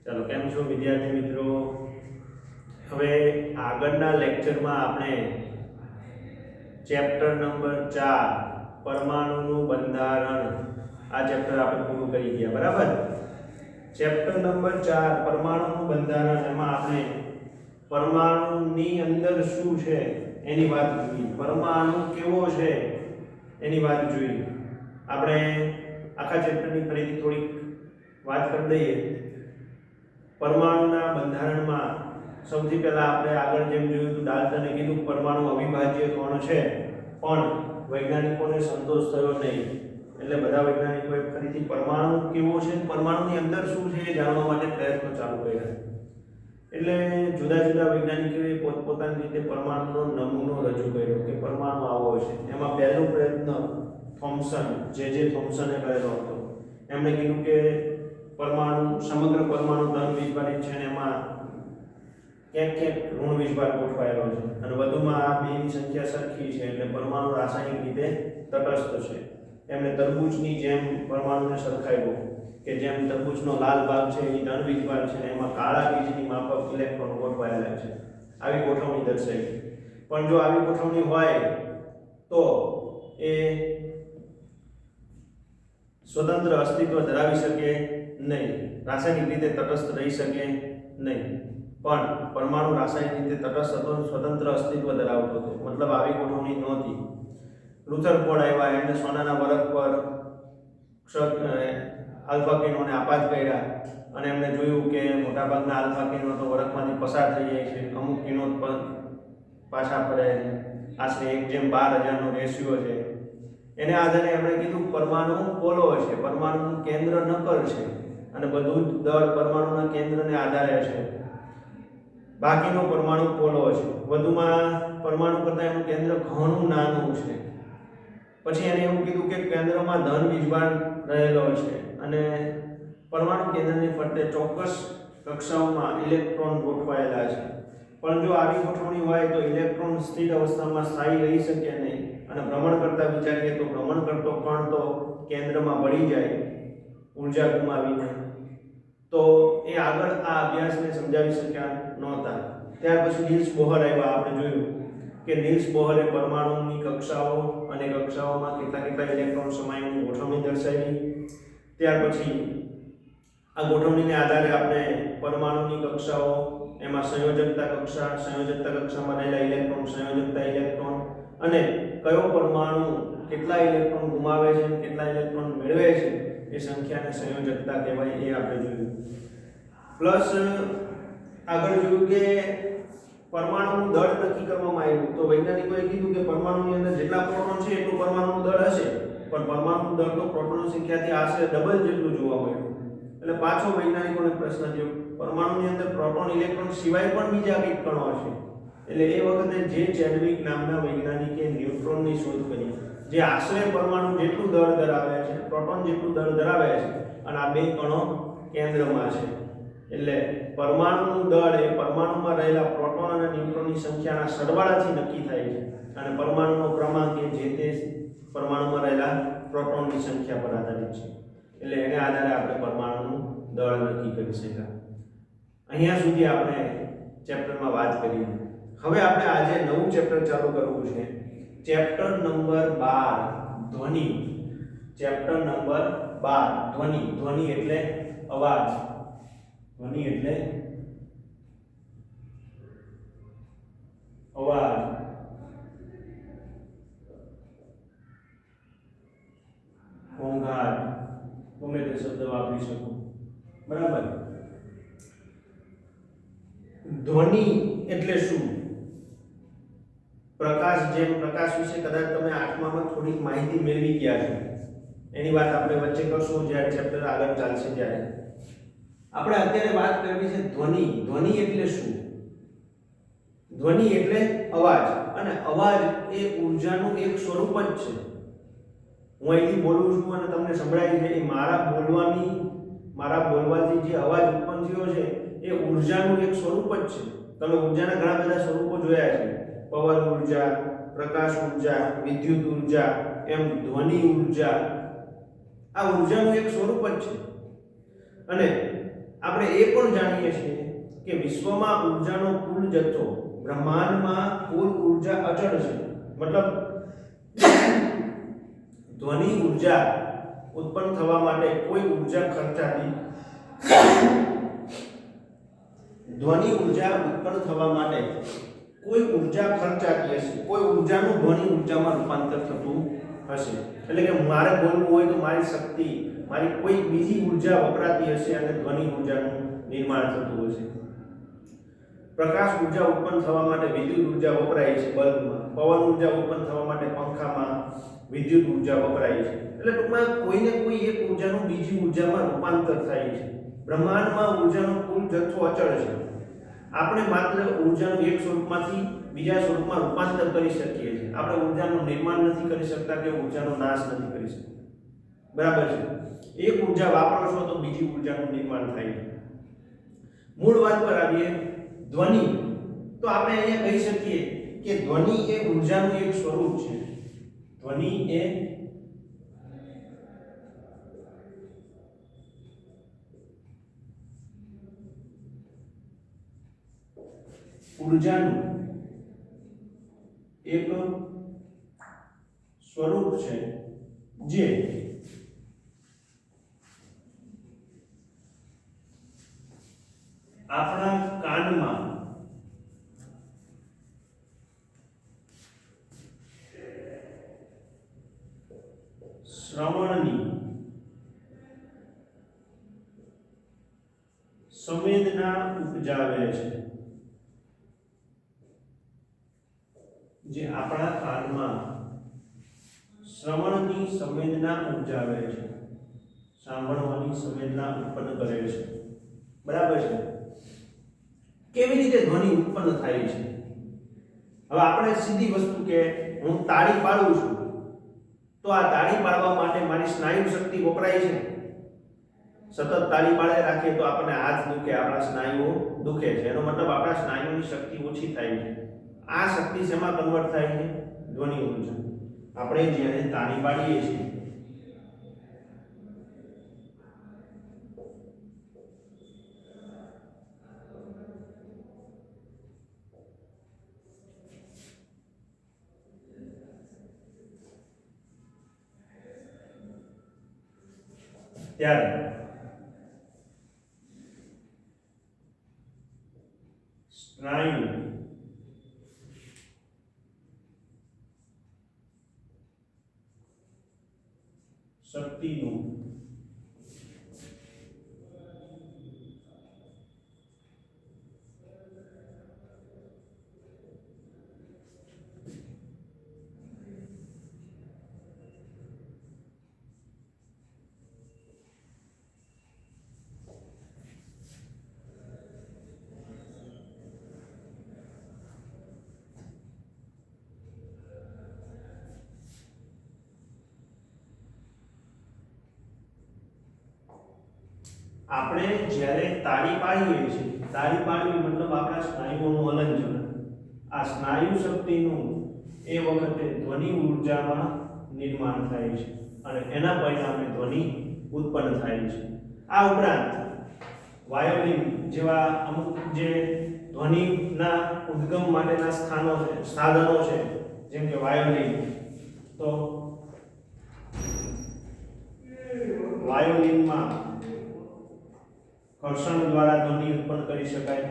ચાલો કેમ છો વિદ્યાર્થી મિત્રો। હવે આગળના લેક્ચરમાં આપણે ચેપ્ટર નંબર 4 પરમાણુનું બંધારણ આ ચેપ્ટર આપણે પૂરું કરી ગયા બરાબર। ચેપ્ટર નંબર 4 પરમાણુનું બંધારણ એમાં આપણે પરમાણુની અંદર શું છે એની વાત જોઈ, પરમાણુ કેવો છે એની વાત જોઈ। આપણે આખા ચેપ્ટરની ફરીથી થોડીક વાત કરી દઈએ। પરમાણુના બંધારણમાં સૌથી પહેલા આપણે આગળ જેમ જોયું હતું ડાલ્ટને કીધું પરમાણુ અવિભાજ્ય કણ છે, પણ વૈજ્ઞાનિકોને સંતોષ થયો નહીં, એટલે બધા વૈજ્ઞાનિકોએ ફરીથી પરમાણુ કેવો છે, પરમાણુની અંદર શું છે એ જાણવા માટે પ્રયત્નો ચાલુ કર્યા। એટલે જુદા જુદા વૈજ્ઞાનિકોએ પોતપોતાની રીતે પરમાણુનો નમૂનો રજૂ કર્યો કે પરમાણુ આવો છે। એમાં પહેલો પ્રયત્ન થોમ્સન જે થોમ્સને કરેલો હતો। એમણે કીધું કે પરમાણુ સમગ્ર પરમાણુ ધન વીજભારિત છે ને એમાં ક્યાંક ક્યાંક ઋણ વીજભાર ગોઠવાયેલો છે, અને વધુમાં આ બેની સંખ્યા સરખી છે એટલે પરમાણુ રાસાયણિક રીતે તટસ્થ છે। એમણે તરબૂચની જેમ પરમાણુને સરખાવ્યો કે જેમ તરબૂચનો લાલ ભાગ છે એ ધન વીજભાર છે, એમાં કાળા બીજની માફક ઇલેક્ટ્રોન ગોઠવાયેલા છે। આવી ગોઠવણી દર્શાવી। પણ જો આવી ગોઠવણી હોય તો એ સ્વતંત્ર અસ્તિત્વ ધરાવી શકે નહીં, રાસાયણિક રીતે તટસ્થ રહી શકે નહીં। પણ પરમાણુ રાસાયણિક રીતે તટસ્થ હતો, સ્વતંત્ર અસ્તિત્વ ધરાવતો હતો, મતલબ આવી ગોઠવણી નહોતી। રુથરફોર્ડ આવ્યા, એમણે સોનાના વરખ પર આલ્ફા કિરણોને આપાત કર્યા અને એમણે જોયું કે મોટાભાગના આલ્ફા કિરણો તો વરખમાંથી પસાર થઈ જાય છે, અમુક કિરણો પર પાછા ફરે, આશરે 1:12000 નો રેશિયો છે। એને આધારે એમણે કીધું પરમાણુ પોલો છે, પરમાણુનું કેન્દ્ર નક્કર છે અને બધું જ દળ પરમાણુના કેન્દ્રને આધારે છે, બાકીનો પરમાણુ પોલો છે। વધુમાં પરમાણુ કરતાં એનું કેન્દ્ર ઘણું નાનું છે। પછી એને એવું કીધું કે કેન્દ્રમાં ધન વીજભાર રહેલો છે અને પરમાણુ કેન્દ્રની ફરતે ચોક્કસ કક્ષાઓમાં ઇલેક્ટ્રોન ગોઠવાયેલા છે। પણ જો આવી ગોઠવણી હોય તો ઇલેક્ટ્રોન સ્થિર અવસ્થામાં સ્થાયી રહી શકે નહીં, અને ભ્રમણ કરતા વિચારીએ તો ભ્રમણ કરતો કણ તો કેન્દ્રમાં ભળી જાય ઊર્જા ગુમાવીને, તો એ આગળ આ અભ્યાસને સમજાવી શક્યા નહોતા। ત્યાર પછી નીલ્સ બોહર આવ્યા। આપણે જોયું કે નીલ્સ બોહરે પરમાણુની કક્ષાઓ અને કક્ષાઓમાં કેટલા ઇલેક્ટ્રોન સમાયેલી ગોઠવણી દર્શાવી। ત્યાર પછી આ ગોઠવણીને આધારે આપણે પરમાણુની કક્ષાઓ, એમાં સંયોજકતા કક્ષામાં રહેલા ઇલેક્ટ્રોન, સંયોજકતા ઇલેક્ટ્રોન અને કયો પરમાણુ કેટલા ઇલેક્ટ્રોન ગુમાવે છે અને કેટલા ઇલેક્ટ્રોન મેળવે છે એ સંખ્યાને સંયોજકતા કહેવાય, એ આપણે જોયું। પ્લસ આગળ જોયું કે પરમાણુનું દળ નક્કી કરવામાં આવ્યું, તો વૈજ્ઞાનિકોએ કીધું કે પરમાણુની અંદર જેટલા પ્રોટોન છે એટલું પરમાણુનું દળ હશે, પણ પરમાણુનું દળ તો પ્રોટોનની સંખ્યાથી આશરે ડબલ જેટલું જોવા મળ્યું। એટલે પાછો વૈજ્ઞાનિકોને પ્રશ્ન થયો, પરમાણુની અંદર પ્રોટોન ઇલેક્ટ્રોન સિવાય પણ બીજા કંઈક કણો હશે। એટલે એ વખતે જે ચેડવિક નામના વૈજ્ઞાનિકે ન્યુટ્રોનની શોધ કરી, જે આશરે પરમાણુ જેટલું દળ ધરાવે છે, પ્રોટોન જેટલું દળ ધરાવે છે, અને આ બે કણો કેન્દ્રમાં છે। એટલે પરમાણુનું દળ એ પરમાણુમાં રહેલા પ્રોટોન અને ન્યુટ્રોનની સંખ્યાના સરવાળાથી નક્કી થાય છે, અને પરમાણુનો ક્રમાંક એ જે તે પરમાણુમાં રહેલા પ્રોટોનની સંખ્યા પર આધારિત છે। એટલે એને આધારે આપણે પરમાણુનું દળ નક્કી કરી શકાય। અહીંયા સુધી આપણે ચેપ્ટરમાં વાત કરી। હવે આપણે આજે નવું ચેપ્ટર ચાલુ કરવું છે, ચેપ્ટર નંબર 12 ધ્વનિ। ચેપ્ટર નંબર 12 ધ્વનિ। ધ્વનિ એટલે અવાજ, ધ્વનિ એટલે અવાજ, ઘોંઘાટ, ગમે તે શબ્દ વાપરી શકો, બરાબર। ધ્વનિ એટલે શું? પ્રકાશ, જેમ પ્રકાશ વિશે કદાચ તમે 8મામાં થોડીક માહિતી મેળવી ગયા છો, એની વાત આપણે વચ્ચે કરશું જ્યારે ચેપ્ટર આગળ ચાલશે ત્યારે। આપણે અત્યારે વાત કરવી છે ધ્વનિ। ધ્વનિ એટલે શું? ધ્વનિ એટલે અવાજ, અને અવાજ એ ઊર્જાનું એક સ્વરૂપ જ છે। હું અહીંથી બોલું છું અને તમને સંભળાય છે, એ મારા બોલવાથી જે અવાજ ઉત્પન્ન થયો છે એ ઊર્જાનું એક સ્વરૂપ જ છે। તમે ઊર્જાના ઘણા બધા સ્વરૂપો જોયા છે, પવન ઊર્જા, પ્રકાશ ઊર્જા, વિદ્યુત ઊર્જા, એમ ધ્વનિ ઊર્જા, આ ઊર્જાનું એક સ્વરૂપ જ છે। અને આપણે એ પણ જાણીએ છીએ કે વિશ્વમાં ઊર્જાનો કુલ જથ્થો બ્રહ્માંડમાં કુલ ઊર્જા અચળ છે, મતલબ ધ્વનિ ઊર્જા ઉત્પન્ન થવા માટે કોઈ ઊર્જા ખર્ચાતી ધ્વનિ ઊર્જા ઉત્પન્ન થવા માટે કોઈ ઊર્જા ખર્ચાતી હશે, કોઈ ઊર્જાનું ધ્વનિ ઊર્જામાં રૂપાંતર થતું હશે. એટલે કે મારે બોલવું હોય તો મારી શક્તિ, મારી કોઈ બીજી ઊર્જા વપરાતી હશે અને ધ્વનિ ઊર્જાનું નિર્માણ થતું હશે. પ્રકાશ ઊર્જા ઉત્પન્ન થવા માટે વિદ્યુત ઊર્જા વપરાય છે બલ્બમાં, પવન ઊર્જા ઉત્પન્ન થવા માટે પંખામાં વિદ્યુત ઊર્જા વપરાય છે. એટલે ટૂંકમાં કોઈને કોઈ એક ઊર્જાનું બીજી ઊર્જામાં રૂપાંતર થાય છે. બ્રહ્માંડમાં ઊર્જાનો કુલ જથ્થો અચળ છે. આપણે માત્ર ઊર્જાનું એક સ્વરૂપમાંથી બીજા સ્વરૂપમાં રૂપાંતર કરી શકીએ છીએ. આપણે ઊર્જાનું નિર્માણ નથી કરી શકતા કે ઊર્જાનો નાશ નથી કરી શકતા. બરાબર છે. એક ઊર્જા વાપરો છો તો બીજી ઊર્જાનું નિર્માણ થાય છે. મૂળ વાત પર આવીએ, ધ્વનિ. તો આપણે અહીંયા કહી શકીએ કે ધ્વનિ એ ઊર્જાનું એક સ્વરૂપ છે. ધ્વનિ એ ઊર્જાનું એક સ્વરૂપ છે જે આપણા કાનમાં શ્રવણની સંવેદના ઉપજાવે છે. જે આપણા કાનમાં શ્રવણની સંવેદના ઉપજાવે છે, સાંભળવાની સંવેદના ઉત્પન્ન કરે છે. બરાબર છે. કેવી રીતે ધ્વનિ ઉત્પન્ન થાય છે? હવે આપણે સીધી વસ્તુ કે હું તાળી પાડું છું તો આ તાળી પાડવા માટે મારી સ્નાયુ શક્તિ વપરાય છે. સતત તાળી પાડે રાખીએ તો આપણને હાથ દુખે, આપણા સ્નાયુઓ દુખે છે. એનો મતલબ આપણા સ્નાયુની શક્તિ ઓછી થાય છે. આ શક્તિ શેમાં કન્વર્ટ થાય છે? ધ્વનિ ઊર્જા. આપણે જ્યારે તાળી પાડીએ છીએ ત્યારે સ્નાયુ શક્તિનું આપણે જ્યારે તાળી પાડીએ છીએ, તાળી પાડવી મતલબ આપણા સ્નાયુઓનું હલનચલન. આ સ્નાયુ શક્તિનું એ વખતે ધ્વનિ ઊર્જામાં નિર્માણ થાય છે અને એના પરિણામે ધ્વનિ ઉત્પન્ન થાય છે. આ ઉપરાંત વાયોલિન જેવા અમુક જે ધ્વનિના ઉદ્ગમ માટેના સ્થાનો છે, સાધનો છે, જેમ કે વાયોલિન, તો વાયોલિનમાં ઘર્ષણ દ્વારા ધ્વનિ ઉત્પન્ન કરી શકાય.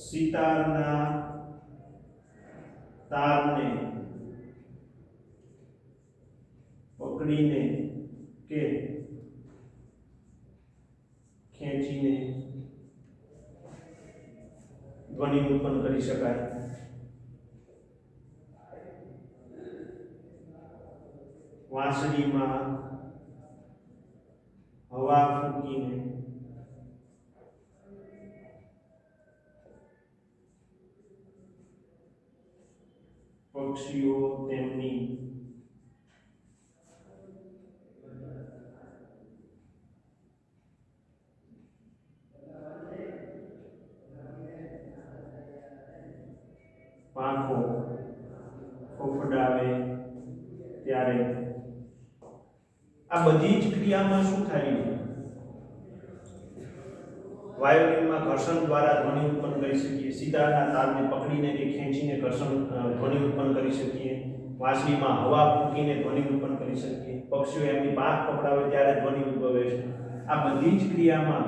સિતારના તારને પકડીને કે ખેંચીને ધ્વનિ ઉત્પન્ન કરી શકાય. વાંસળીમાં હવા ફૂંકીને પક્ષીઓ તેમની પાંખો ફફડાવે ત્યારે ત્યારે આ બધી જ ક્રિયામાં શું થાય છે? વાયોલિનમાં ઘર્ષણ દ્વારા ધ્વનિ ઉત્પન્ન કરી શકીએ, સિતારના તારને પકડીને કે ખેંચીને ઘર્ષણ ધ્વનિ ઉત્પન્ન કરી શકીએ, વાંસળીમાં હવા ફૂંકીને ધ્વનિ ઉત્પન્ન કરી શકીએ, પક્ષીઓ એમની પાંખ પકડાવે ત્યારે ધ્વનિ ઉદ્ભવે છે. આ બધી જ ક્રિયામાં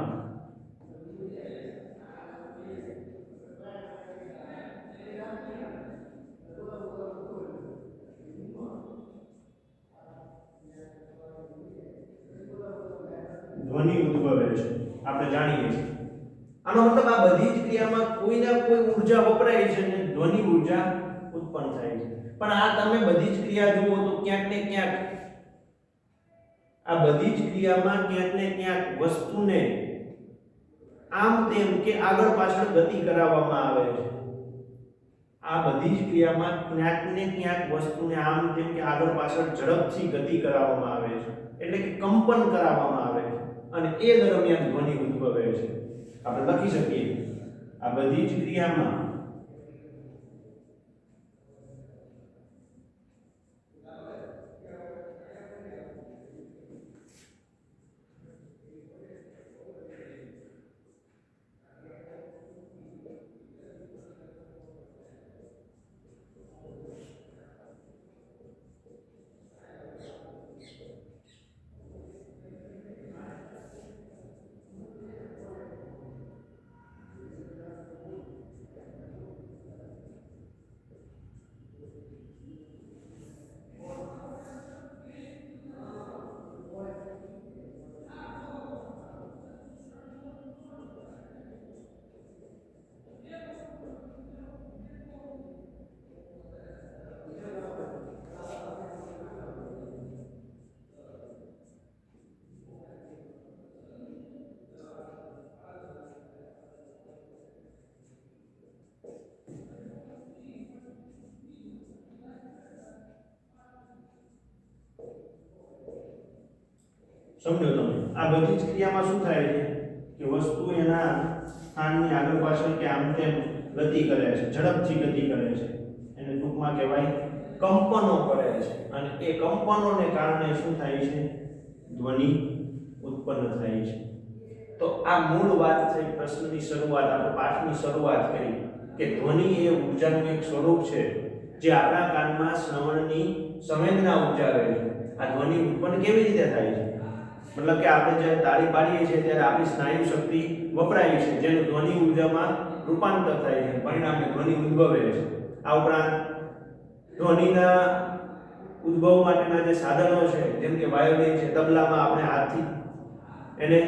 ધ્વનિ ઉદ્ભવે છે, આપણે જાણીએ છીએ. આનો મતલબ આ બધી જ ક્રિયામાં કોઈના કોઈ ઊર્જા વપરાય છે અને ધ્વનિ ઊર્જા ઉત્પન્ન થાય છે. પણ આ તમે બધી જ ક્રિયા જુઓ તો ક્યાંક ને ક્યાંક આ બધી જ ક્રિયામાં ક્યાંક ને ક્યાંક વસ્તુને આમ તેમ કે આગળ પાછળ ગતિ કરાવવામાં આવે છે. આ બધી જ ક્રિયામાં ક્યાંક ને ક્યાંક વસ્તુને આમ તેમ કે આગળ પાછળ ઝડપથી ગતિ કરાવવામાં આવે છે, એટલે કે કંપન કરાવવામાં આવે છે અને એ દરમિયાન ધ્વનિ ઉદ્ભવે છે. આપણે લખી શકીએ આ બધી જ ક્રિયામાં સમજો તમે આ બધી જ ક્રિયામાં શું થાય છે કે વસ્તુ એના સ્થાનની આગળ પાછળ કે આમ તેમ ગતિ કરે છે, ઝડપથી ગતિ કરે છે, એને ટૂંકમાં કહેવાય કંપનો કરે છે અને એ કંપનોને કારણે શું થાય છે? ધ્વનિ ઉત્પન્ન થાય છે. તો આ મૂળ વાત છે, પ્રશ્નની શરૂઆત, આપણે પાઠની શરૂઆત કરી કે ધ્વનિ એ ઊર્જાનું એક સ્વરૂપ છે જે આપણા કાનમાં શ્રવણની સંવેદના ઉચ્ચારે છે. આ ધ્વનિ ઉત્પન્ન કેવી રીતે થાય છે? મતલબ કે આપણે જ્યારે તાળી પાડીએ છીએ ત્યારે આપણી સ્નાયુ શક્તિ વપરાય છે, જેનું ધ્વનિ ઊર્જામાં રૂપાંતર થાય છે, પરિણામે ધ્વનિ ઉદ્ભવે છે. આ ઉપરાંત ધ્વનિના ઉદ્ભવ માટેના જે સાધનો છે, જેમ કે વાયોલિન છે, તબલામાં આપણે હાથથી એને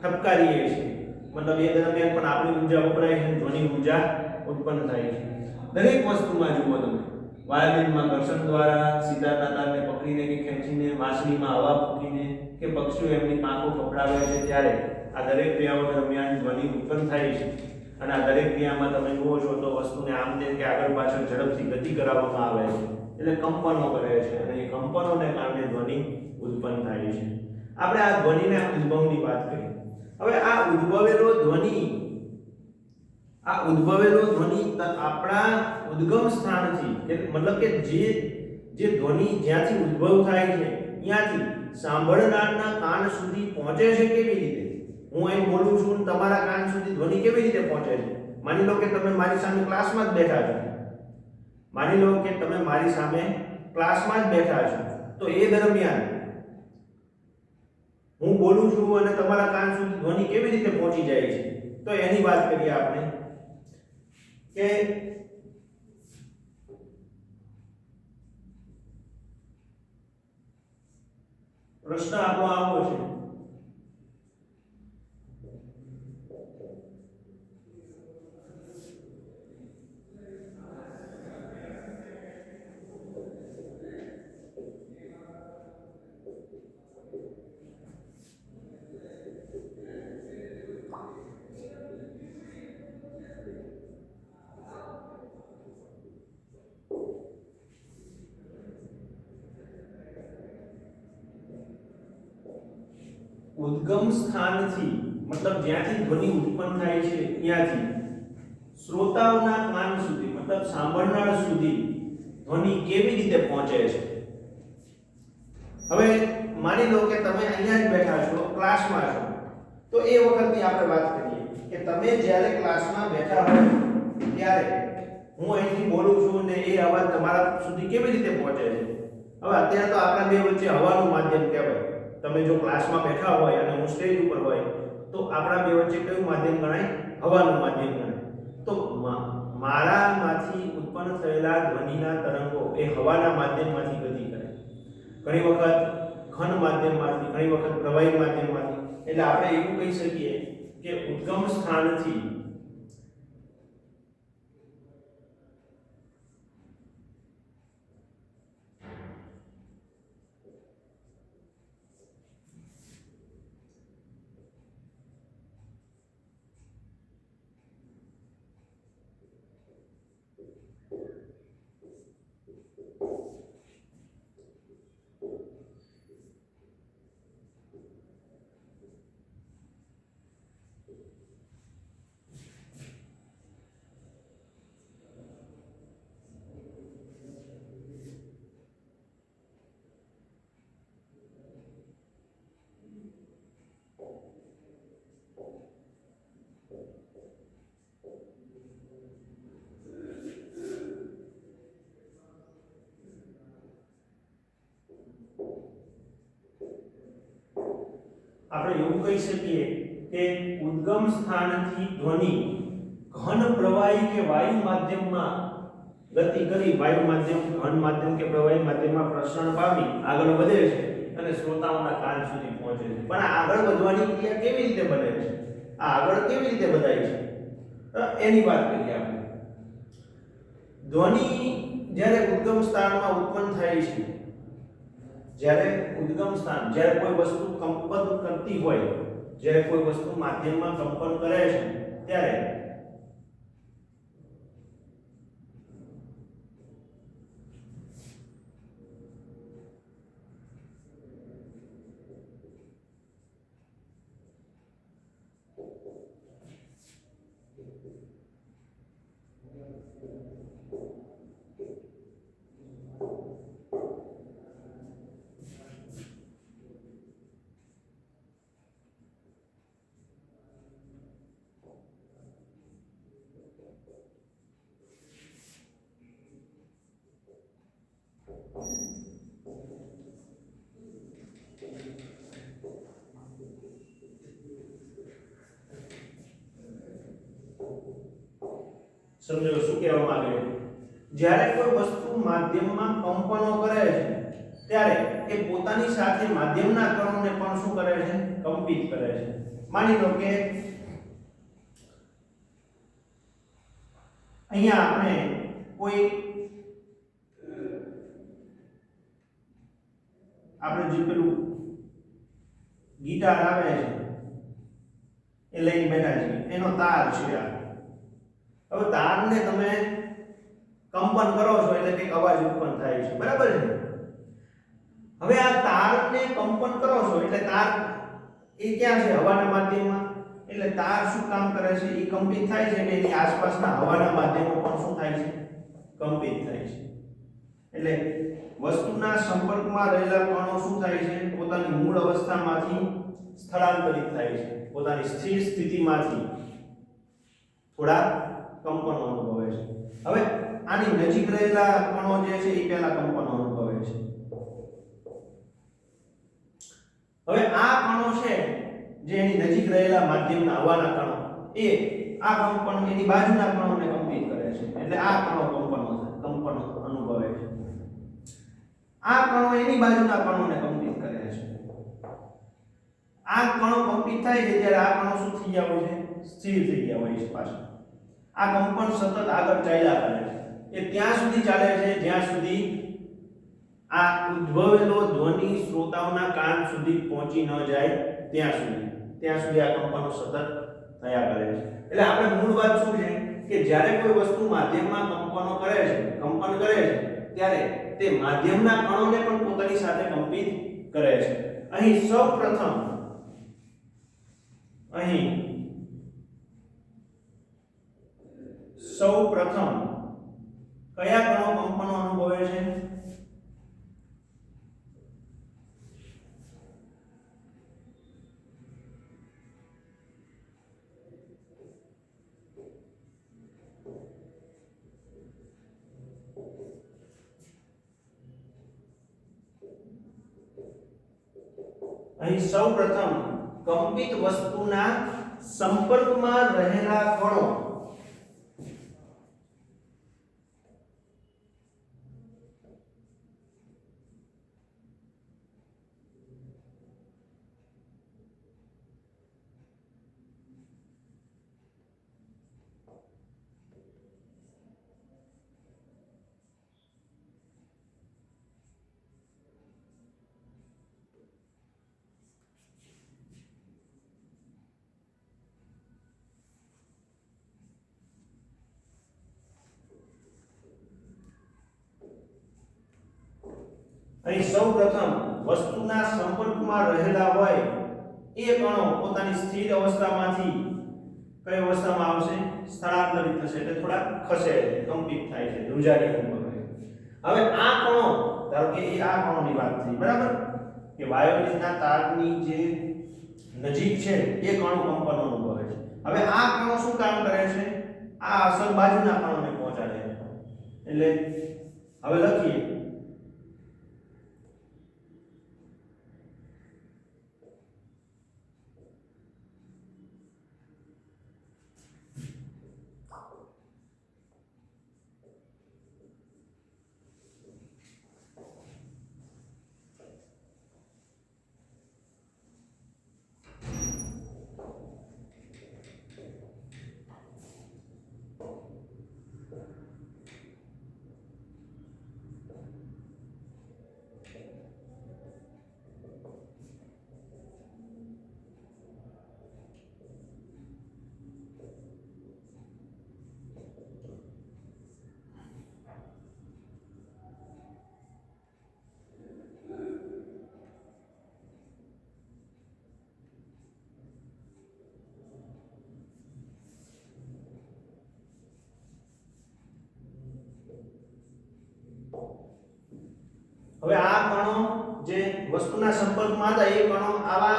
ઠપકારીએ છીએ, મતલબ એ દરમિયાન પણ આપણી ઊર્જા વપરાય છે, ધ્વનિ ઊર્જા ઉત્પન્ન થાય છે. દરેક વસ્તુમાં જુઓ તમે, વાયોલિનમાં ઘર્ષણ દ્વારા, સિતારના તારને પકડીને કે ખેંચીને, વાંસળીમાં હવા ફૂંકીને કે પક્ષીઓ એમની પાંખો પકડાવે છે ત્યારે આ દરેક ક્રિયાઓ દરમિયાન ધ્વનિ ઉત્પન્ન થાય છે. અને આ દરેક ક્રિયામાં તમે જુઓ છો તો વસ્તુને આમ તેમ કે આગળ પાછળ ઝડપથી ગતિ કરાવવામાં આવે છે, એટલે કંપનો કરે છે અને એ કંપનોને કારણે ધ્વનિ ઉત્પન્ન થાય છે. આપણે આ ધ્વનિના ઉદ્ભવની વાત કરી. હવે આ ઉદ્ભવેલો ધ્વનિ આપણા ઉદ્ગમ સ્થાનથી, મતલબ કે જે ધ્વનિ જ્યાંથી ઉદ્ભવ થાય છે ત્યાંથી સાંભળનારના કાન સુધી પહોંચે છે કેવી રીતે? હું અહીં બોલું છું, તમારા કાન સુધી ધ્વનિ કેવી રીતે પહોંચે છે? માની લો કે તમે મારી સામે ક્લાસમાં જ બેઠા છો, તો એ દરમિયાન હું બોલું છું અને તમારા કાન સુધી ધ્વનિ કેવી રીતે પહોંચી જાય છે? તો એની વાત કરીએ આપણે કે પ્રશ્ન આપણો આવો છે ઉદ્ગમ સ્થાનથી, મતલબ જ્યાંથી ધ્વનિ ઉત્પન્ન થાય છે ત્યાંથી શ્રોતાઓના કાન સુધી, મતલબ સાંભળનાર સુધી ધ્વનિ કેવી રીતે પહોંચે છે? હવે માની લો કે તમે અહીંયા જ બેઠા છો, ક્લાસમાં છો, તો એ વખતની આપણે વાત કરીએ કે તમે જ્યારે ક્લાસમાં બેઠા હો ત્યારે હું અહીંથી બોલું છું ને એ અવાજ તમારા સુધી કેવી રીતે પહોંચે છે. હવે અત્યારે તો આપણા બે વચ્ચે હવાનું માધ્યમ કહેવાય. તમે જો ક્લાસમાં બેઠા હોય અને હું સ્ટેજ ઉપર હોય તો આપણા બે વચ્ચે કયું માધ્યમ ગણાય? હવાનું માધ્યમ ગણાય. તો મારામાંથી ઉત્પન્ન થયેલા ધ્વનિના તરંગો એ હવાના માધ્યમમાંથી ગતિ કરે. ઘણી વખત ઘન માધ્યમમાંથી, ઘણી વખત પ્રવાહી માધ્યમમાંથી. એટલે આપણે એવું કહી શકીએ કે ઉદ્ગમ સ્થાનથી આપણે એવું કહી શકીએ કે ઉદ્ગમ સ્થાનથી ધ્વનિ ઘન પ્રવાહી કે વાયુ માધ્યમમાં ગતિ કરી, વાયુ માધ્યમ, ઘન માધ્યમ કે પ્રવાહી માધ્યમમાં પ્રસરણ પામી આગળ વધે છે અને શ્રોતાઓના કાન સુધી પહોંચે છે. પણ આ આગળ વધવાની ક્રિયા કેવી રીતે બને છે? આ આગળ કેવી રીતે બધાય છે? એની વાત કરીએ આપણે. ધ્વનિ જ્યારે ઉદ્ગમ સ્થાનમાં ઉત્પન્ન થાય છે, જ્યારે ઉદ્ગમ સ્થાન, જ્યારે કોઈ વસ્તુ કંપન કરતી હોય, જ્યારે કોઈ વસ્તુ માધ્યમમાં કંપન કરે છે ત્યારે સમજો શું કહેવા માંગે છે? જ્યારે કોઈ વસ્તુ માધ્યમમાં કંપનો કરે છે ત્યારે એ પોતાની સાથે માધ્યમના કણોને પણ શું કરે છે? કંપિત કરે છે. માની લો કે અહીંયા આપણે કોઈ આપણે જે પેલું ગિટાર આવે છે એ લઈને બેઠા છીએ, એનો તાર છે આ. હવે તારને તમે કંપન કરો છો એટલે કંઈક અવાજ ઉત્પન્ન થાય છે, બરાબર છે? હવે આ તારને કંપન કરો છો એટલે તાર એ ક્યાં છે? હવાના માધ્યમમાં. એટલે તાર શું કામ કરે છે? એ કંપિત થાય છે અને એની આસપાસના હવાના માધ્યમો પણ શું થાય છે? કંપિત થાય છે. એટલે વસ્તુના સંપર્કમાં રહેલા કણો શું થાય છે? પોતાની મૂળ અવસ્થામાંથી સ્થળાંતરિત થાય છે. પોતાની સ્થિર સ્થિતિમાંથી થોડા કંપનો અનુભવે છે. હવે આની નજીક રહેલા કણો જે છે એ પહેલા કંપનો અનુભવે છે. હવે આ કણો છે જે એની નજીક રહેલા માધ્યમના હવાના કણો, એ આ કંપન એની બાજુના કણોને કંપિત કરે છે. એટલે આ કણો કંપન અનુભવે છે. આ કણો એની બાજુના કણોને કંપિત કરે છે. આ કણો કંપિત થાય છે ત્યારે આ કણો શું થઈ ગયા હોય છે? સ્થિર થઈ ગયા હોય છે પાછા. આ કંપન સતત આગળ ચાલ્યા કરે છે. એ ત્યાં સુધી ચાલે છે જ્યાં સુધી આ ઉદ્ભવેલો ધ્વનિ શ્રોતાઓના કાન સુધી પહોંચી ન જાય ત્યાં સુધી આ કંપનો સતત થયા કરે છે. એટલે આપણે મૂળ વાત શું છે કે જ્યારે કોઈ વસ્તુ માધ્યમમાં કંપન કરે છે ત્યારે તે માધ્યમના કણોને પણ પોતાની સાથે કંપિત કરે છે. અહીં સૌપ્રથમ કયા કણો કંપનો અનુભવે છે? અહીં સૌપ્રથમ કંપિત વસ્તુના સંપર્કમાં રહેલા કણો અહીં સૌપ્રથમ વસ્તુના સંપર્કમાં રહેલા હોય એ કણો પોતાની સ્થિર અવસ્થામાંથી કઈ અવસ્થામાં આવશે? સ્થળાંતરિત થશે, એટલે થોડા ખસે છે, કંપિત થાય છે, ધ્રુજારી અનુભવે. હવે આ કણો, ધારો કે આ કણોની વાત થઈ, બરાબર, કે વાયોલિનના તારની જે નજીક છે એ કણો કંપન અનુભવે છે. હવે આ કણો શું કામ કરે છે? આ અસર બાજુના કણોને પહોંચાડે છે. એટલે હવે લખીએ હવે આ કણો જે વસ્તુના સંપર્કમાં હતા એ કણો આવા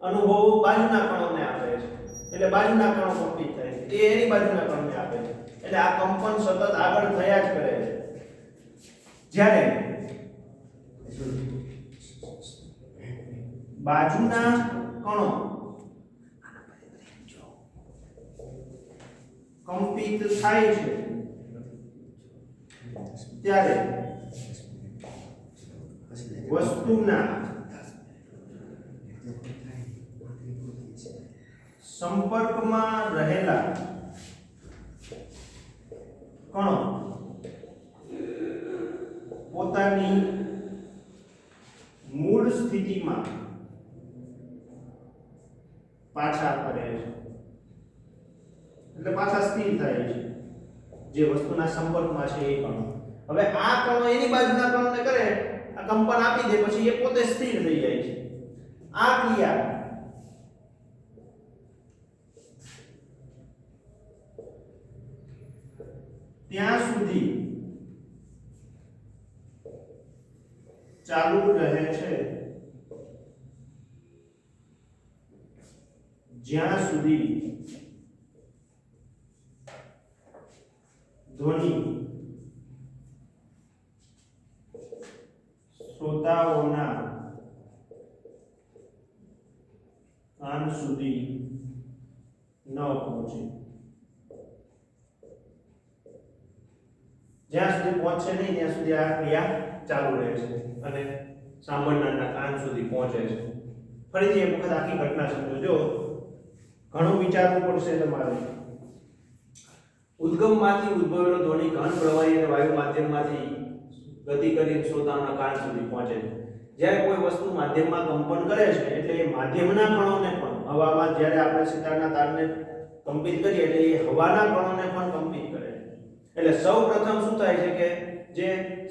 અનુભવો બાજુના કણોને આપે છે. એટલે બાજુના કણો કંપિત થાય છે, એ એની બાજુના કણોને આપે છે. એટલે આ કંપન સતત આગળ થયા જ કરે છે. જ્યારે બાજુના કણો કંપિત થાય છે ત્યારે વસ્તુના સંપર્કમાં રહેલા કણો પોતાની મૂળ સ્થિતિમાં પાછા ફરે છે. એટલે પાછા સ્થિર થાય છે જે વસ્તુના સંપર્કમાં છે એ કણો. હવે આ કણો એની બાજુના કણોને કરે, આ કંપન આપી દે, પછી એ પોતે સ્થિર થઈ જાય છે. આ ક્રિયા ત્યાં સુધી ચાલુ રહે છે જ્યાં સુધી ધ્વનિ શ્રોતાઓના કાન સુધી ન પહોંચે. જ્યાં સુધી પહોંચે નહીં ત્યાં સુધી આ ક્રિયા ચાલુ રહે છે અને સાંભળનારના કાન સુધી પહોંચે છે. ફરીથી એક વખત આખી ઘટના સમજો. જો ઘણું વિચારવું પડશે તમારે. ઉદ્ગમમાંથી ઉદ્ભવેલો ધ્વનિ ઘન પ્રવાહી અને વાયુ માધ્યમમાંથી ગતિ કરીને શ્રોતાના કાન સુધી પહોંચે છે. જ્યારે કોઈ વસ્તુ માધ્યમમાં કંપન કરે છે એટલે એ માધ્યમના કણોને પણ હવામાં, જ્યારે આપણે સિતારના તારને કંપિત કરીએ એટલે એ હવાના કણોને પણ કંપિત કરે છે. એટલે સૌપ્રથમ શું થાય છે કે જે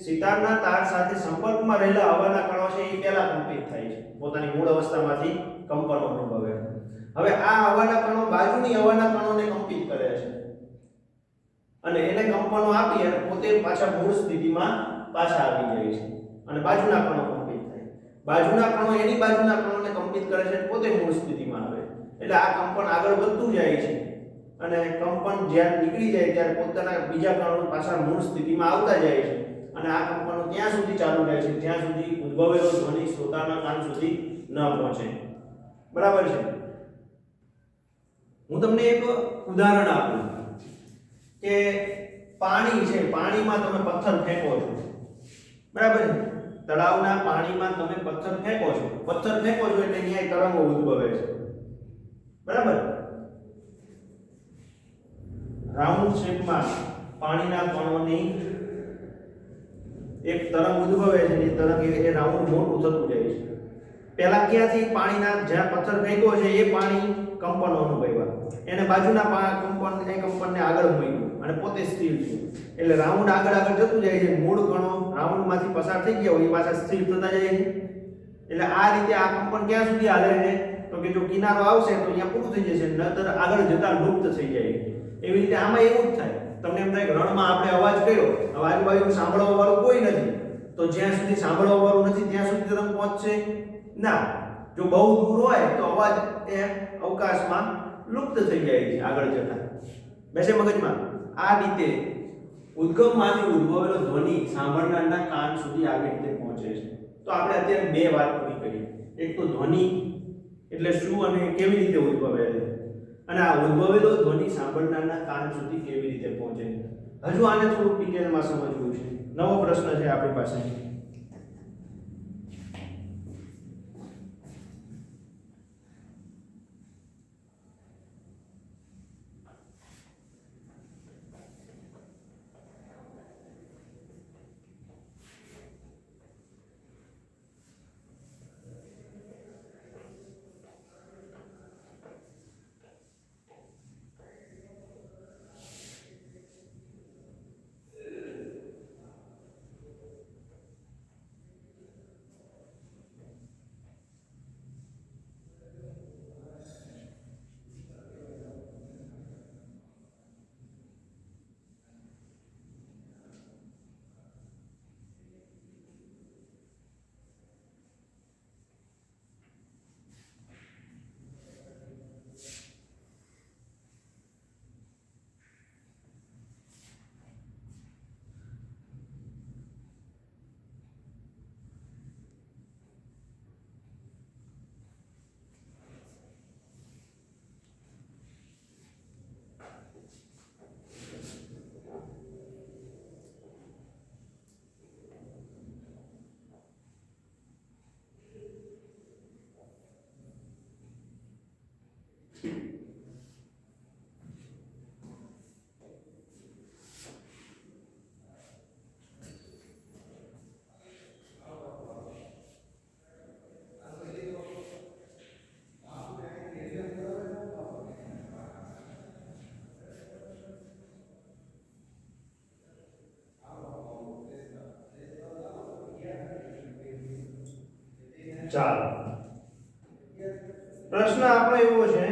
સિતારના તાર સાથે સંપર્કમાં રહેલા હવાના કણો છે એ પહેલા કંપિત થાય છે, પોતાની મૂળ અવસ્થામાંથી કંપન અનુભવે. હવે આ હવાના કણો બાજુની હવાના કણોને કંપિત કરે છે અને એને કંપનો આપી અને પોતે પાછા મૂળ સ્થિતિમાં પાછા આવી જાય છે અને બાજુના કણો કંપિત થાય. બાજુના કણો એની બાજુના કણોને કંપિત કરે છે, પોતે મૂળ સ્થિતિમાં આવે. એટલે આ કંપન આગળ વધતું જાય છે અને કંપન જ્યારે નીકળી જાય ત્યારે પોતાના બીજા કણો પાછા મૂળ સ્થિતિમાં આવતા જાય છે અને આ કંપનો ત્યાં સુધી ચાલુ રહે છે જ્યાં સુધી ઉદ્ભવેલો ધ્વનિ શ્રોતાના કાન સુધી ન પહોંચે. બરાબર છે. હું તમને એક ઉદાહરણ આપું કે પાણી છે, પાણીમાં તમે પથ્થર ફેંકો છો. બરાબર છે. તળાવના પાણીમાં તમે પથ્થર ફેંકો છો એટલે અહીંયા તરંગો ઉદ્ભવે છે. બરાબર. રાઉન્ડ શેપમાં પાણીના કણોની એક તરંગ ઉદ્ભવે છે. એ તરંગ એ રાઉન્ડ મોટું થતું જાય છે. પહેલા ક્યાંથી પાણીના જ્યાં પથ્થર ફેંક્યો છે એ પાણી કંપનો અનુભવ્યા, એને બાજુના કંપનને આગળ મૂક્યું અને પોતે સ્થિર છે. એટલે રાઉન્ડ આગળ જતું જાય છે. મૂળ કણો રાઉન્ડમાંથી પસાર થઈ ગયા હોય એ પાછા સ્થિર થતા જાય છે. એટલે આ રીતે આ કંપન ક્યાં સુધી હાલે છે તો કે જો કિનારો આવશે તો અહીંયા પૂરું થઈ જશે, નહીતર આગળ જતા લુપ્ત થઈ જાય. એવી રીતે આમાં એવું જ થાય. તમને એમ થાય કે રણમાં આપણે અવાજ કર્યો, હવે આજુબાજુ સાંભળવા વાળું કોઈ નથી, તો જ્યાં સુધી સાંભળવા વાળું નથી ત્યાં સુધી તરંગ પહોંચશે ના. જો બહુ દૂર હોય તો અવાજ એ અવકાશમાં લુપ્ત થઈ જાય છે આગળ જતા. બેસે મગજમાં. આ રીતે ઉદ્ગમમાંથી ઉદ્ભવેલો ધ્વનિ સાંભળનારના કાન સુધી આવી રીતે પહોંચે છે. તો આપણે અત્યારે બે વાત પૂરી કરી. એક તો ધ્વનિ એટલે શું અને કેવી રીતે ઉદ્ભવે છે, અને આ ઉદ્ભવેલો ધ્વનિ સાંભળનારના કાન સુધી કેવી રીતે પહોંચે છે. હજુ આને થોડું ડિટેલમાં સમજવું છે. નવો પ્રશ્ન છે આપણી પાસે. ચાલો, પ્રશ્ન આપણો એવો છે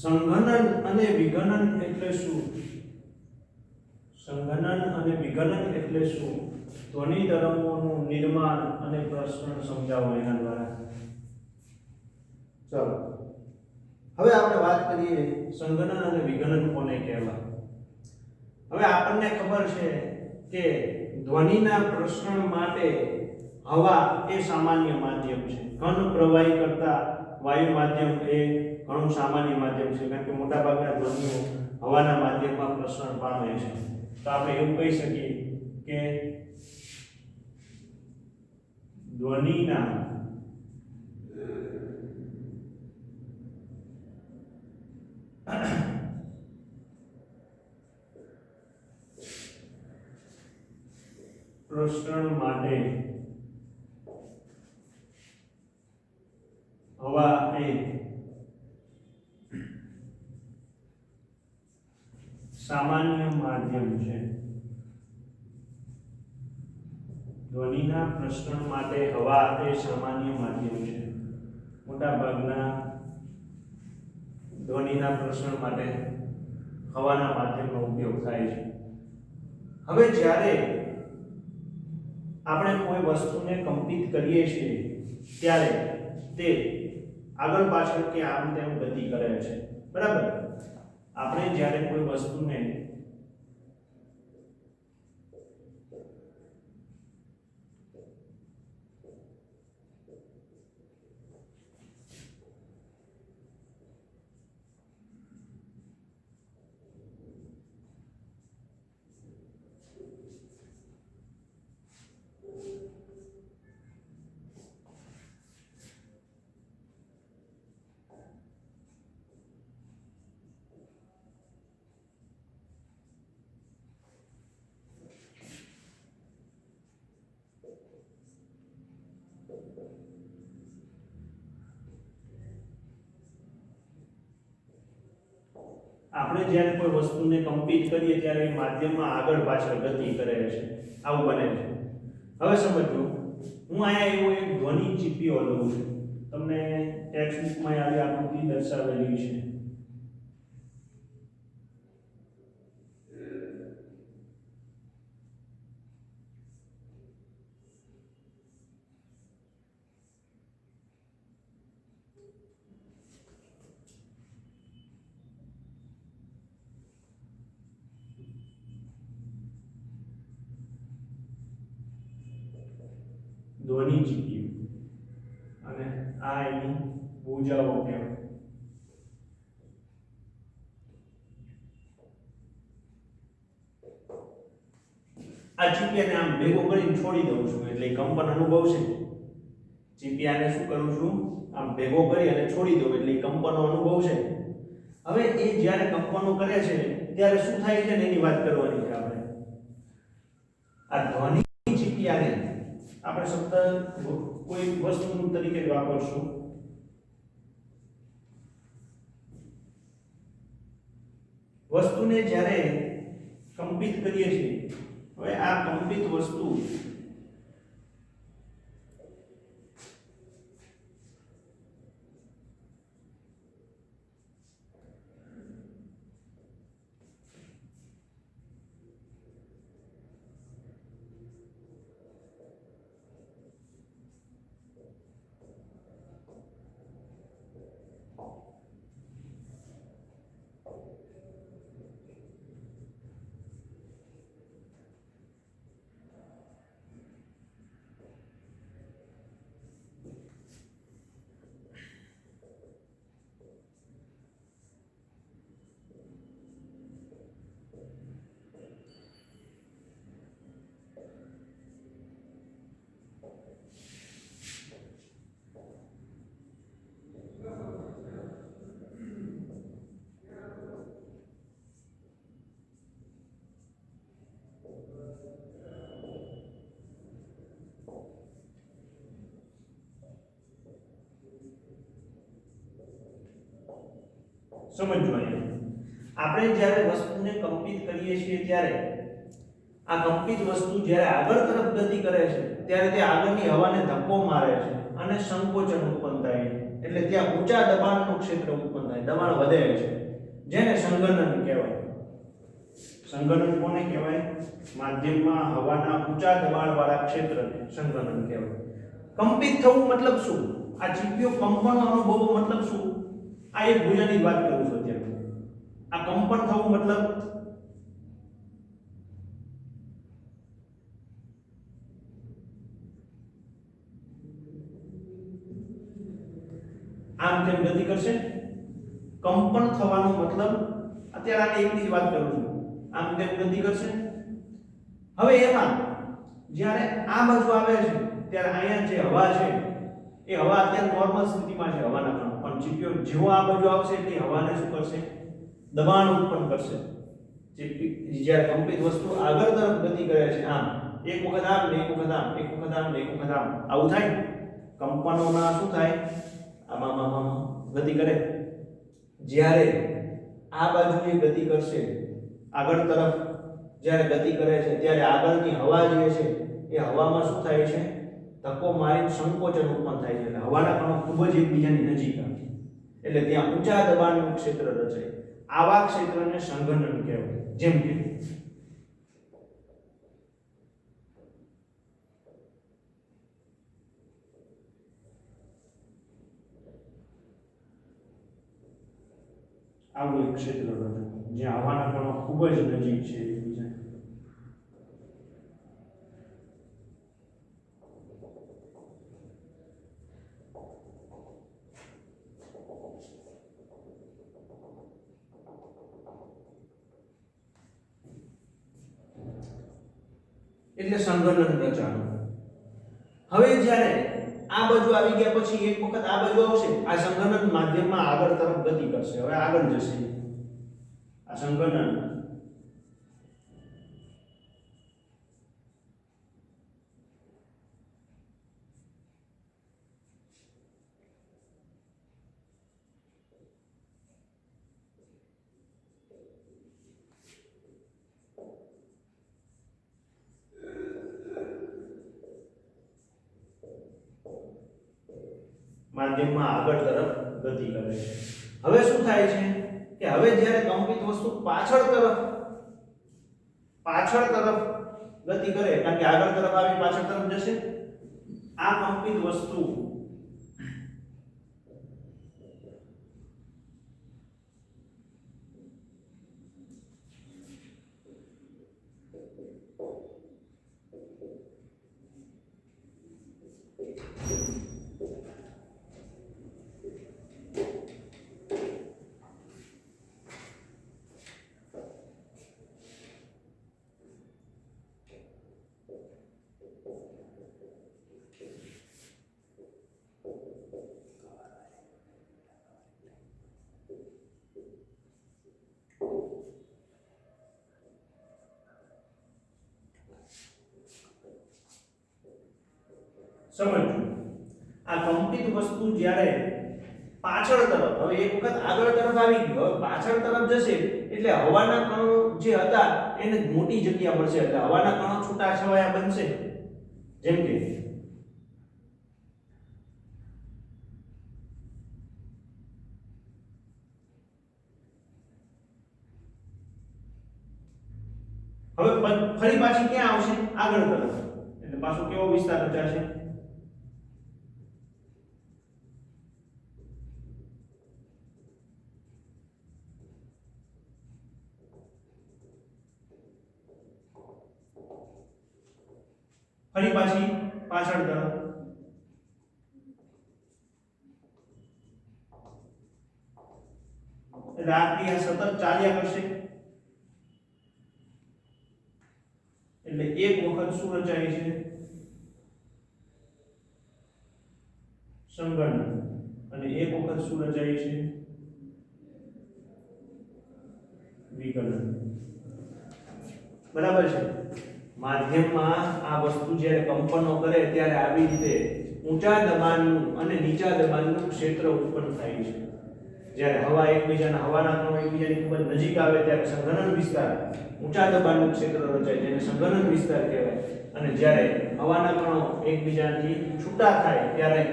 સંઘનન અને વિઘનન એટલે શું? સંઘનન અને વિઘનન એટલે શું? ધ્વનિ તરંગોનું નિર્માણ અને પ્રસરણ સમજાવો એના દ્વારા. ચાલો, હવે આપણે વાત કરીએ સંઘનન અને વિઘનન કોને કહેવાય. હવે આપણને ખબર છે કે ધ્વનિના પ્રસરણ માટે હવા એ સામાન્ય માધ્યમ છે, ઘન પ્રવાહી કરતા વાયુ માધ્યમ એ ઘણું સામાન્ય માધ્યમ છે, કારણ કે મોટાભાગના ધ્વનિઓ હવાના માધ્યમમાં પ્રસરણ પામે છે. તો આપણે એવું કહી શકીએ કે ધ્વનિના પ્રસરણ માટે હવા એ સામાન્ય માધ્યમ છે. ધ્વનિના પ્રસરણ માટે હવા એ સામાન્ય માધ્યમ છે. મોટા ભાગના ધ્વનિના પ્રસરણ માટે હવાના માધ્યમનો ઉપયોગ થાય છે. હવે જ્યારે આપણે કોઈ વસ્તુને કંપિત કરીએ છીએ ત્યારે તે આગળ પાછળ કે આમ તેમ ગતિ કરે છે, બરાબર? આપણે જ્યારે કોઈ વસ્તુને આપણે જ્યારે કોઈ વસ્તુને કંપિત કરીએ ત્યારે એ માધ્યમમાં આગળ પાછળ ગતિ કરે છે, આવું બને છે. હવે સમજો, હું અહીંયા એવો એક ધ્વનિ ચીપિયો લઉં છું, તમને ટેક્સ્ટબુકમાં આવી આકૃતિ દર્શાવેલી છે. ધ્વનિ ચીપિયું અને આ એની ભુજાઓ કહેવાય. આ ચીપિયાને આમ ભેગો કરીને છોડી દઉં છું એટલે કંપન અનુભવશે. ચીપિયાને શું કરું છું, આમ ભેગો કરી અને છોડી દઉં એટલે કંપનો અનુભવશે. હવે એ જ્યારે કંપનો કરે છે ત્યારે શું થાય છે ને એની વાત કરવાની છે આપણે. આ ધ્વનિ ચીપિયાને આપણે શબ્દ કોઈ વસ્તુ તરીકે વાપરશું. વસ્તુને જ્યારે કંપિત કરીએ છીએ, હવે આ કંપિત વસ્તુ સમજજો. આપણે જ્યારે વસ્તુને કંપિત કરીએ છીએ ત્યારે આ કંપિત વસ્તુ જ્યારે આગળ તરફ ગતિ કરે છે ત્યારે તે આગળની હવાને ધક્કો મારે છે અને સંકોચન ઉત્પન્ન થાય છે. એટલે ત્યાં ઊંચા દબાણનું ક્ષેત્ર ઉત્પન્ન થાય, દબાણ વધે છે, જેને સંઘનન કહેવાય. સંઘનન કોને કહેવાય? માધ્યમમાં હવાના ઊંચા દબાણવાળા ક્ષેત્રને સંઘનન કહેવાય. કંપિત થવું મતલબ શું? આ ચીપિયો કંપનનો અનુભવ મતલબ શું? આ એક ભુજાની વાત કરું છું અત્યારે. આ કંપન થવું મતલબ આમ તેમ ગતિ કરશે. કંપન થવાનો મતલબ અત્યારે આને એકની જ વાત કરું છું. આમ તેમ ગતિ કરશે. હવે એમાં જ્યારે આ બાજુ આવે છે ત્યારે અહીંયા જે હવા છે એ હવા અત્યારે નોર્મલ સ્થિતિમાં છે હવાના કણો, પણ જેવો આ બાજુ આવશે એટલે હવાને શું કરશે? દબાણ ઉત્પન્ન કરશે. જ્યારે કંપિત વસ્તુ આગળ તરફ ગતિ કરે છે આમ એક વખત આમ ને એક વખત આમ, એક વખત આમ ને એક વખત આમ, આવું થાય. કંપનોના શું થાય? આમાં ગતિ કરે. જ્યારે આ બાજુ જે ગતિ કરશે આગળ તરફ જ્યારે ગતિ કરે છે ત્યારે આગળની હવા જે છે એ હવામાં શું થાય છે? ધક્કો મારીને સંકોચન ઉત્પન્ન થાય છે. એટલે હવાના કણો ખૂબ જ એકબીજાની નજીક આવે, એટલે ત્યાં ઊંચા દબાણનું ક્ષેત્ર રચાય. આવા ક્ષેત્રને સંઘનન કહેવાય. જેમ કે આવું એક ક્ષેત્ર રચાય જ્યાં હવાના કણો ખૂબ જ નજીક છે એકબીજા. એટલે સંઘનન રચાયું. હવે જ્યારે આ બાજુ આવી ગયા પછી એક વખત આ બાજુ આવશે, આ સંઘનન માધ્યમમાં આગળ તરફ ગતિ કરશે. હવે આગળ જશે આ સંઘનન. માધ્યમમાં આગળ તરફ ગતિ કરે છે. હવે શું થાય છે કે હવે જ્યારે કંપિત વસ્તુ પાછળ તરફ ગતિ કરે, કારણ કે આગળ તરફ આવી પાછળ તરફ જશે, આ કંપિત વસ્તુ સમજો. આ કંપિત વસ્તુ જ્યારે પાછળ તરફ, હવે એક વખત આગળ તરફ આવી ગયો, હવે પાછળ તરફ જશે એટલે હવાના કણો જે હતા એને મોટી જગ્યા મળશે, એટલે હવાના કણો છૂટાછવાયા બનશે. જેમ કે હવે ફરી પાછી ક્યાં આવશે? આગળ તરફ. એટલે પાછો કેવો વિસ્તાર રચાશે? ફરી પાછી પાછળ તરફ. એટલે આ ક્રિયા સતત ચાલ્યા કરશે. એટલે એક વખત શું રચાય છે? સંઘનન. અને એક વખત શું રચાય છે? વિકલન. બરાબર છે. માધ્યમમાં આ વસ્તુ જ્યારે કંપનો કરે ત્યારે આવી રીતે ઊંચા દબાણનું અને નીચા દબાણનું ક્ષેત્ર ઉત્પન્ન થાય છે. જ્યારે હવાના કણો એકબીજાની ખૂબ જ નજીક આવે ત્યારે સંઘનન વિસ્તાર, ઊંચા દબાણનું ક્ષેત્ર રચાય જેને સંઘનન વિસ્તાર કહેવાય. અને જ્યારે હવાના કણો એકબીજાથી છૂટા થાય ત્યારે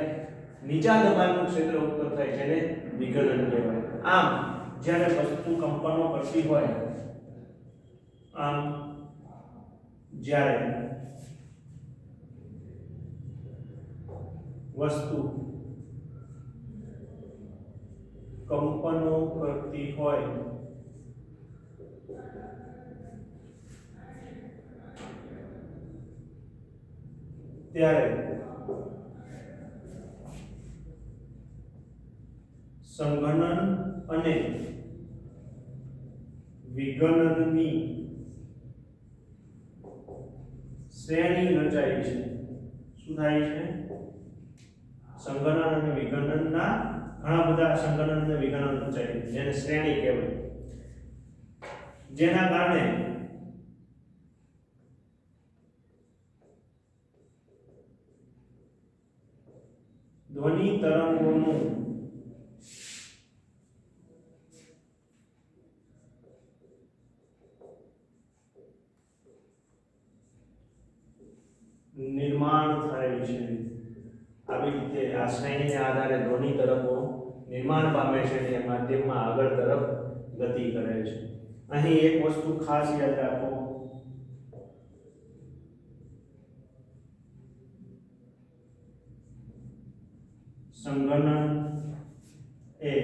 નીચા દબાણનું ક્ષેત્ર ઉત્પન્ન થાય જેને વિકલન કહેવાય. આમ જ્યારે વસ્તુ કંપનો કરતી હોય, આમ જ્યારે વસ્તુ કંપનો કરતી હોય ત્યારે સંઘનન અને વિઘનનની શ્રેણી રચાય છે. શું થાય છે? સંઘનન અને વિઘનનના ઘણા બધા સંઘનન અને વિઘનન રચાય છે, જેને શ્રેણી કહેવાય. જેના કારણે ધ્વનિ તરંગોનું નિર્માણ થાય છે. આવી રીતે આ શ્રેણીના આધારે ધ્વનિ તરંગો નિર્માણ પામે છે અને માધ્યમમાં આગળ તરફ ગતિ કરે છે. અહીં એક વસ્તુ ખાસ યાદ રાખો, સંઘનન એ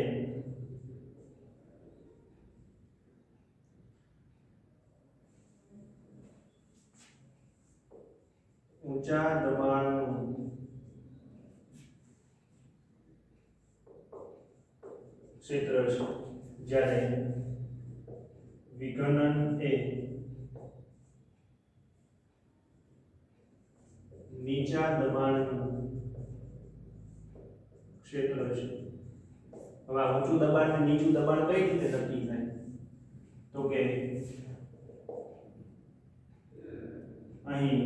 ઊંચા દબાણનું ક્ષેત્ર છે, જ્યારે વિઘનન એ નીચા દબાણનું ક્ષેત્ર છે. હવે આ ઊંચું દબાણ અને નીચું દબાણ કઈ રીતે નક્કી થાય? તો કે અહીં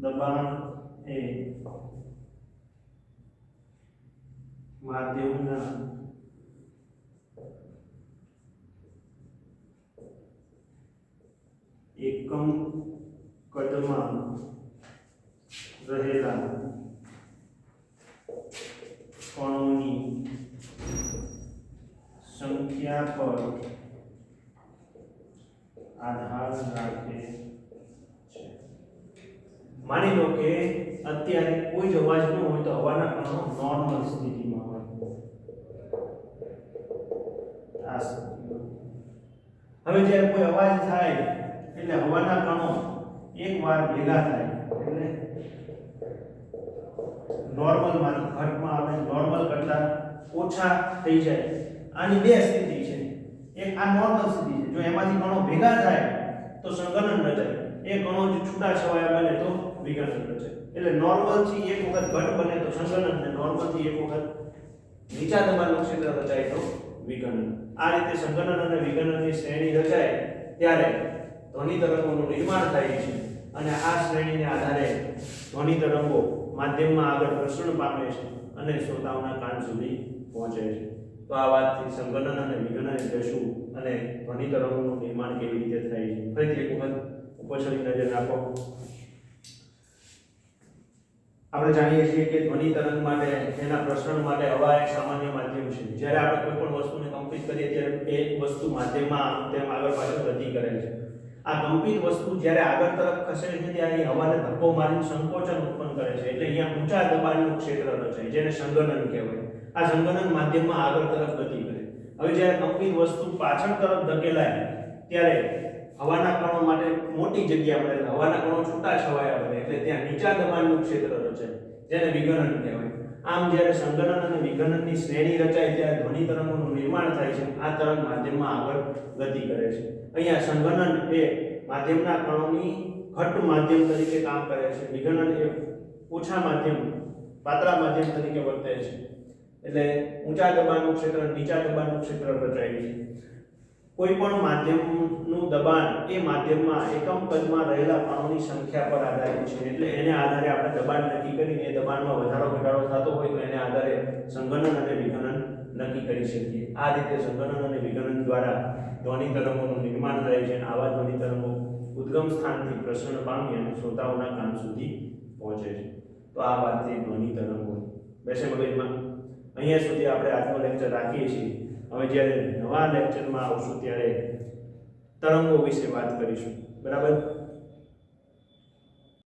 દબાણ એ માધ્યમના એકમ કદમાં રહેલા કણોની સંખ્યા પર આધાર રાખે છે. માની લો કે અત્યારે કોઈ જ અવાજ ન હોય તો હવાના કણો નોર્મલ સ્થિતિમાં હોય. આ સ્થિતિમાં હવે જ્યારે કોઈ અવાજ થાય એટલે હવાના કણો એકવાર ભેગા થાય એટલે નોર્મલ માંથી ઘટમાં આવે, નોર્મલ કરતા ઓછા થઈ જાય. આની બે સ્થિતિ છે. એક આ નોર્મલ સ્થિતિ છે. જો એમાંથી કણો ભેગા થાય તો સંઘનન રચાય. એ કણો જે છૂટા છવાયા બને તો વિઘનન રચાય. એટલે નોર્મલ થી એક વખત ઘટ બને તો સંઘનન, અને નોર્મલ થી એક વખત નીચા દબાણનું ક્ષેત્ર રચાય તો વિઘનન. આ રીતે સંઘનન અને વિઘનનની શ્રેણી રચાય ત્યારે ધ્વનિ તરંગોનું નિર્માણ થાય છે અને આ શ્રેણીને આધારે ધ્વનિ તરંગો માધ્યમમાં આગળ પ્રસરણ પામે છે અને શ્રોતાઓના કાન સુધી પહોંચે છે. તો આ વાતથી સંઘનન અને વિઘનન એટલે શું અને ધ્વનિ તરંગોનું નિર્માણ કેવી રીતે થાય છે ફરીથી એક વખત ઉપરછડી નજર નાખો. આપણે જાણીએ છીએ કે ધ્વનિ તરંગ માટે તેના પ્રસરણ માટે હવા એક સામાન્ય માધ્યમ છે. જ્યારે આપણે કોઈ પણ વસ્તુને કંપિત કરીએ ત્યારે એ વસ્તુ માધ્યમમાં તેમ આગળ પાછળ ગતિ કરે છે. આ કંપિત વસ્તુ જ્યારે આગળ તરફ ખસે છે ત્યારે હવાને ધક્કો મારીને સંકોચન ઉત્પન્ન કરે છે. એટલે અહીંયા ઊંચા દબાણનું ક્ષેત્ર રચાય જેને સંઘનન કહેવાય. આ સંઘનન માધ્યમમાં આગળ તરફ ગતિ કરે. હવે જ્યારે કંપિત વસ્તુ પાછળ તરફ ધકેલાય ત્યારે હવાના કણો માટે મોટી જગ્યા મળે, હવાના કણો છૂટા છવાયા બને એટલે ત્યાં નીચા દબાણનું ક્ષેત્ર રચાય જેને વિઘનન કહેવાય. આમ જ્યારે સંઘનન અને વિઘનનની શ્રેણી રચાય ત્યારે ધ્વનિ તરંગોનું નિર્માણ થાય છે. આ તરંગ માધ્યમમાં આગળ ગતિ કરે છે. અહીંયા સંઘનન એ માધ્યમના કણોની ઘટ માધ્યમ તરીકે કામ કરે છે. વિઘનન એ ઓછા માધ્યમ, પાતળા માધ્યમ તરીકે વર્તે છે. એટલે ઊંચા દબાણનું ક્ષેત્ર નીચા દબાણનું ક્ષેત્ર રચાય છે. કોઈ પણ માધ્યમનું દબાણ એ માધ્યમમાં એકમ કદમાં રહેલા કણોની સંખ્યા પર આધારિત છે. એટલે એને આધારે આપણે દબાણ નક્કી કરીને એ દબાણમાં વધારો ઘટાડો થતો હોય તો એને આધારે સંઘનન અને વિઘનન નક્કી કરી શકીએ. આ રીતે સંઘનન અને વિઘનન દ્વારા ધ્વનિ તરંગોનું નિર્માણ થાય છે અને આવા ધ્વનિ તરંગો ઉદ્ગમ સ્થાનથી પ્રસરણ પામી અને શ્રોતાઓના કાન સુધી પહોંચે છે. તો આ વાતથી ધ્વનિ તરંગો બેસે મગજમાં. અહીંયા સુધી આપણે આજનો લેક્ચર રાખીએ છીએ. હવે જ્યારે નવા લેક્ચરમાં આવશું ત્યારે તરંગો વિશે વાત કરીશું. બરાબર.